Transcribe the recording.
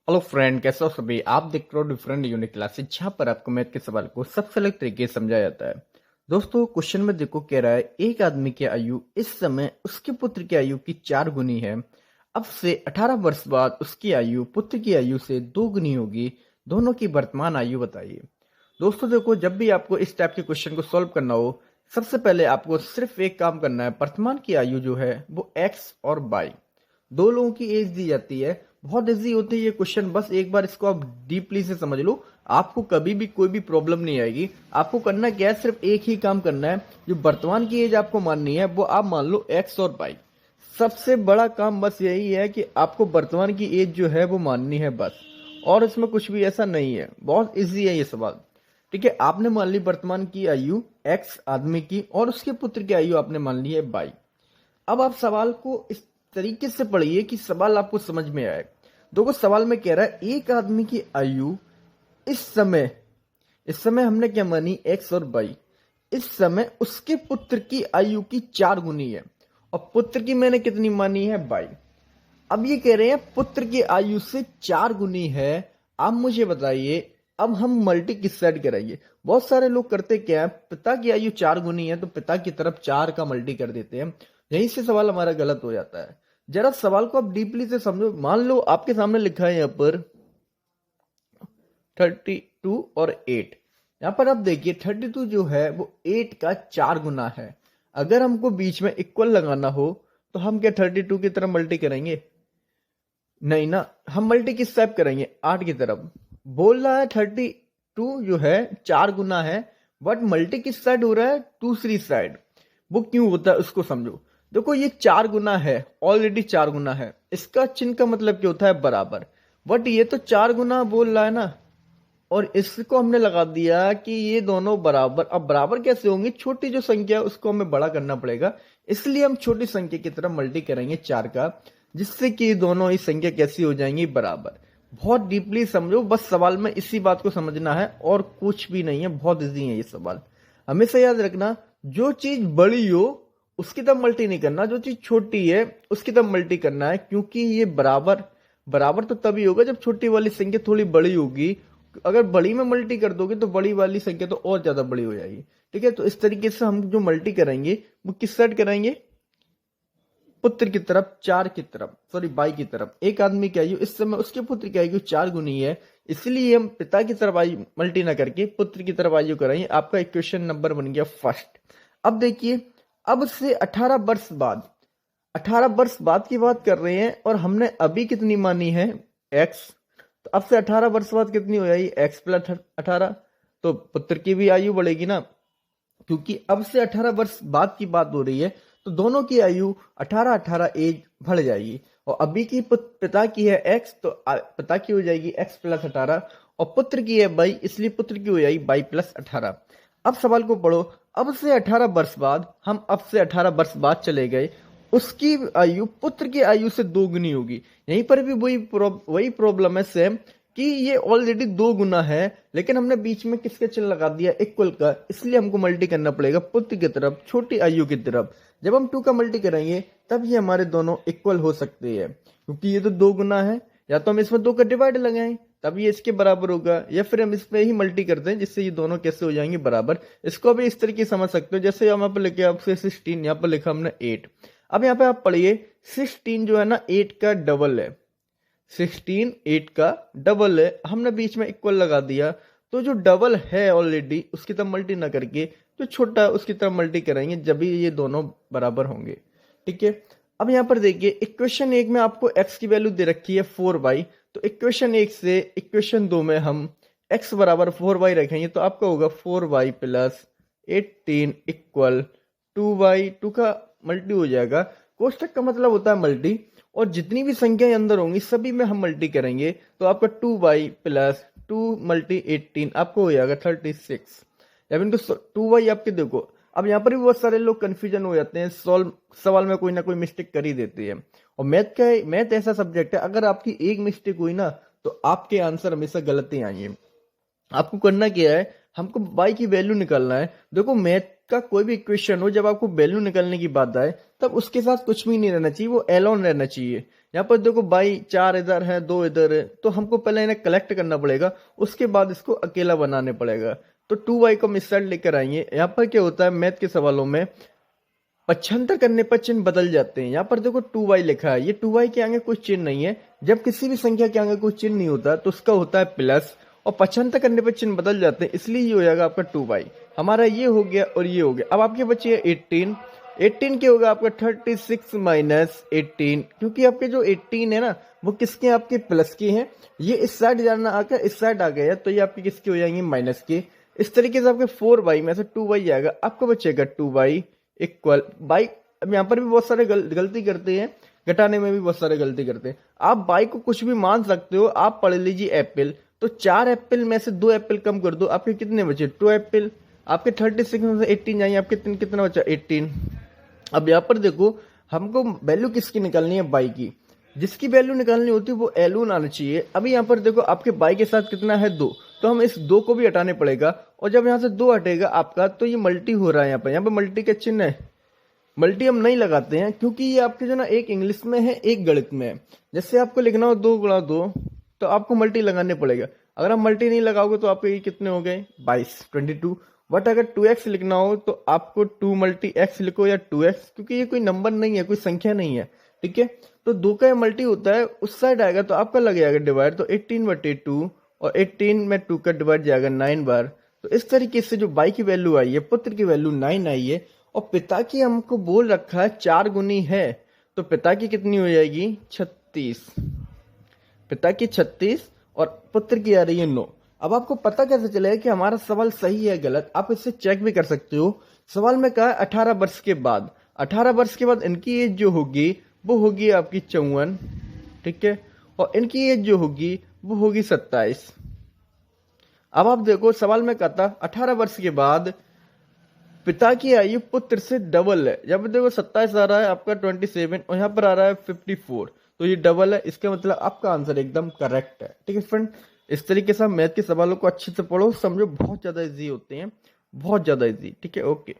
Hello friend, कैसे हो सभी। आप देख रहे हो डिफरेंट यूनिक क्लासेस, जहाँ पर आपको मैथ के सवाल को सबसे अलग तरीके से समझाया जाता है। दोस्तों, क्वेश्चन में देखो कह रहा है एक आदमी की आयु इस समय उसके पुत्र की आयु की 4 गुनी है। अब से 18 वर्ष बाद उसकी आयु पुत्र की आयु से 2 गुनी होगी। दोनों की वर्तमान आयु बताइए। दोस्तों देखो, जब भी आपको इस टाइप के क्वेश्चन को सॉल्व करना हो, सबसे पहले आपको सिर्फ एक काम करना है। वर्तमान की आयु जो है वो एक्स और वाई, दो लोगों की एज दी जाती है। बहुत इजी होती है ये क्वेश्चन, बस एक बार इसको आप डीपली से समझ लो, आपको कभी भी कोई भी प्रॉब्लम नहीं आएगी। आपको करना क्या है, सिर्फ एक ही काम करना है। जो वर्तमान की एज आपको माननी है वो आप मान लो एक्स और वाई। सबसे बड़ा काम बस यही है कि आपको वर्तमान की एज जो है वो माननी है बस, और इसमें कुछ भी ऐसा नहीं है। बहुत इजी है ये सवाल। ठीक है, आपने मान ली वर्तमान की आयु एक्स आदमी की, और उसके पुत्र की आयु आपने मान ली है वाई। अब आप सवाल को इस तरीके से पढ़िए कि सवाल आपको समझ में आए। देखो, सवाल में कह रहा है एक आदमी की आयु इस समय हमने क्या मानी, एक्स और वाई। इस समय उसके पुत्र की आयु की 4 गुनी है, और पुत्र की मैंने कितनी मानी है, वाई। अब ये कह रहे हैं पुत्र की आयु से 4 गुनी है। आप मुझे बताइए, अब हम मल्टी किस साइड कराइए। बहुत सारे लोग करते क्या है, पिता की आयु 4 गुनी है तो पिता की तरफ 4 का मल्टी कर देते हैं। यहीं से सवाल हमारा गलत हो जाता है। जरा सवाल को आप डीपली से समझो। मान लो आपके सामने लिखा है यहाँ पर 32 और 8। यहाँ पर आप देखिए 32 जो है वो 8 का 4 गुना है। अगर हमको बीच में इक्वल लगाना हो तो हम क्या 32 की तरफ मल्टी करेंगे? नहीं ना, हम मल्टी किस टाइप करेंगे, 8 की तरफ। बोल रहा है 32 जो है 4 गुना है, बट मल्टी किस साइड हो रहा है, दूसरी साइड। वो क्यों होता है उसको समझो। देखो, ये 4 गुना है, ऑलरेडी 4 गुना है। इसका चिन्ह का मतलब क्या होता है, बराबर। बट ये तो 4 गुना बोल रहा है ना, और इसको हमने लगा दिया कि ये दोनों बराबर। अब बराबर कैसे होंगे, छोटी जो संख्या है उसको हमें बड़ा करना पड़ेगा, इसलिए हम छोटी संख्या की तरफ मल्टी करेंगे 4 का, जिससे कि दोनों ही संख्या कैसी हो जाएंगी, बराबर। बहुत डीपली समझो, बस सवाल में इसी बात को समझना है और कुछ भी नहीं है। बहुत इजी है ये सवाल। हमेशा याद रखना, जो चीज बड़ी हो उसकी तरफ मल्टी नहीं करना, जो चीज छोटी है उसकी तरफ मल्टी करना है, क्योंकि ये बराबर बराबर तो तभी होगा जब छोटी वाली संख्या थोड़ी बड़ी होगी। अगर बड़ी में मल्टी कर दोगे तो बड़ी वाली संख्या तो और ज्यादा बड़ी हो जाएगी। ठीक है, तो इस तरीके से हम जो मल्टी कराएंगे वो किस साइड कराएंगे, पुत्र की तरफ, 4 की तरफ, सॉरी बाई की तरफ। एक आदमी की आयु इस समय उसके पुत्र की आयु 4 गुनी है, इसलिए हम पिता की तरफ आयु मल्टी ना करके पुत्र की तरफ आयु कराएंगे। आपका इक्वेशन नंबर बन गया फर्स्ट। अब देखिए, अब से 18 वर्ष बाद, 18 वर्ष बाद की बात कर रहे हैं, और हमने अभी कितनी मानी है, एक्स। तो अब से 18 वर्ष बाद कितनी हो जाएगी, एक्स प्लस 18। तो पुत्र की भी आयु बढ़ेगी ना, क्योंकि अब से 18 वर्ष बाद की बात हो रही है, तो दोनों की आयु 18 18 एज बढ़ जाएगी। और अभी की पिता की है एक्स, तो पिता की हो जाएगी एक्स प्लस 18, और पुत्र की है बाई, इसलिए पुत्र की हो जाएगी बाई प्लस 18। अब सवाल को पढ़ो। अब से 18 वर्ष बाद, हम अब से 18 वर्ष बाद चले गए, उसकी आयु पुत्र की आयु से 2 गुनी होगी। यहीं पर भी वही प्रॉब्लम है सेम, कि ये ऑलरेडी 2 गुना है, लेकिन हमने बीच में किसका चिन्ह लगा दिया, इक्वल का, इसलिए हमको मल्टी करना पड़ेगा पुत्र की तरफ, छोटी आयु की तरफ। जब हम 2 का मल्टी करेंगे तब ये हमारे दोनों इक्वल हो सकते हैं, क्योंकि ये तो 2 गुना है। या तो हम इसमें 2 का डिवाइड लगाएं तब ये इसके बराबर होगा, या फिर हम इसमें ही मल्टी करते हैं, जिससे ये दोनों कैसे हो जाएंगे, बराबर। इसको भी इस तरीके से समझ सकते हो, जैसे यहाँ पर लिखे आपसे 16, यहाँ पर लिखा हमने 8। अब यहाँ पे आप पढ़िए, 16 जो है ना 8 का डबल है। 16 8 का डबल है, हमने बीच में इक्वल लगा दिया। तो जो डबल है ऑलरेडी उसकी तरफ मल्टी ना करके जो छोटा है उसकी तरफ मल्टी करेंगे, जब भी ये दोनों बराबर होंगे। ठीक है, अब यहाँ पर देखिए, इक्वेशन 1 में आपको x की वैल्यू दे रखी है 4y। तो इक्वेशन 1 से इक्वेशन 2 में हम x बराबर 4y रखेंगे, तो आपका होगा 4y प्लस 18 इक्वल 2y। 2 का मल्टी हो जाएगा, कोष्टक का मतलब होता है मल्टी, और जितनी भी संख्याएं अंदर होंगी सभी में हम मल्टी करेंगे, तो आपका 2y प्लस 2 मल्टी 18 आपको हो जाएगा 36। या फिर 2y आपके देखो। अब यहाँ पर भी बहुत सारे लोग कंफ्यूजन हो जाते हैं, सवाल में कोई ना कोई मिस्टेक कर ही देते हैं। और मैथ ऐसा सब्जेक्ट है, अगर आपकी एक मिस्टेक हुई ना तो आपके आंसर हमेशा गलत ही आएंगे। आपको करना क्या है, हमको y की वैल्यू निकालना है। देखो, मैथ का कोई भी इक्वेशन हो, जब आपको वैल्यू निकालने की बात आए तब उसके साथ कुछ भी नहीं रहना चाहिए, वो एलोन रहना चाहिए। यहाँ पर देखो बाई 4 इधर है 2 इधर है, तो हमको पहले इन्हें कलेक्ट करना पड़ेगा, उसके बाद इसको अकेला बनाने पड़ेगा। तो 2y को हम इस साइड लेकर आएंगे। यहाँ पर क्या होता है मैथ के सवालों में, पक्षांतर करने पर चिन्ह बदल जाते हैं। यहाँ पर देखो 2y लिखा है, ये 2y के आगे कोई चिन्ह नहीं है। जब किसी भी संख्या के आगे कोई चिन्ह नहीं होता तो उसका होता है प्लस, और पक्षांतर करने पर चिन्ह बदल जाते हैं, इसलिए ये हो जाएगा आपका 2y। हमारा ये हो गया और ये हो गया। अब आपके बचे 18, 18 के होगा आपका 36 माइनस 18, क्योंकि आपके जो 18 है ना वो किसके, आपके प्लस के हैं। ये इस साइड जाना आकर इस साइड आ गया, तो ये आपके किसके हो जाएंगे, माइनस के। इस तरीके से आपके 4y में से 2y आएगा, आपको बचेगा 2y इक्वल बाई। अब यहाँ पर भी बहुत सारे गलती करते हैं, घटाने में भी बहुत सारे गलती करते हैं। आप बाई को कुछ भी मान सकते हो। आप पढ़ लीजिए एप्पल, तो 4 एप्पल में से 2 एप्पल कम कर दो, आपके कितने बचे, 2 एप्पल। आपके 36 में से 18 जाइए, आपके कितना बचा, 18। अब यहाँ पर देखो हमको वैल्यू किसकी निकालनी है, बाई की। जिसकी वैल्यू निकालनी होती है वो एलून आना चाहिए। अभी यहाँ पर देखो आपके बाई के साथ कितना है, 2, तो हम इस 2 को भी हटाने पड़ेगा। और जब यहाँ से 2 हटेगा आपका, तो ये मल्टी हो रहा है। यहाँ पे मल्टी का चिन्ह है, मल्टी हम नहीं लगाते हैं, क्योंकि ये आपके जो ना एक इंग्लिश में है एक गणित में है। जैसे आपको लिखना हो 2 गुणा 2, तो आपको मल्टी लगाने पड़ेगा। अगर आप मल्टी नहीं लगाओगे तो आपके ये कितने हो गए, 22, 22। बट अगर 2x लिखना हो तो आपको 2 मल्टी x लिखो या 2x, क्योंकि ये कोई नंबर नहीं है, कोई संख्या नहीं है, ठीक है। तो 2 का मल्टी होता है, उस साइड आएगा तो आपका लग जाएगा डिवाइड, तो 18/2, और 18 में 2 का डिवाइड जाएगा 9 बार। तो इस तरीके से जो बाई की वैल्यू आई है, पुत्र की वैल्यू 9 आई है। और पिता की हमको बोल रखा है 4 गुनी है, तो पिता की कितनी हो जाएगी, 36। पिता की 36 और पुत्र की आ रही है 9। अब आपको पता कैसे चलेगा कि हमारा सवाल सही है गलत, आप इससे चेक भी कर सकते हो। सवाल में कहा है 18 वर्ष के बाद, 18 वर्ष के बाद इनकी एज जो होगी वो होगी आपकी 54, ठीक है, और इनकी एज जो होगी वो होगी 27। अब आप देखो सवाल में कहता 18 वर्ष के बाद पिता की आयु पुत्र से डबल है। जब देखो 27 आ रहा है आपका 27, और यहाँ पर आ रहा है 54, तो ये डबल है, इसका मतलब आपका आंसर एकदम करेक्ट है। ठीक है फ्रेंड, इस तरीके से मैथ के सवालों को अच्छे से पढ़ो, समझो, बहुत ज्यादा इजी होते हैं, बहुत ज्यादा इजी। ठीक है, ओके।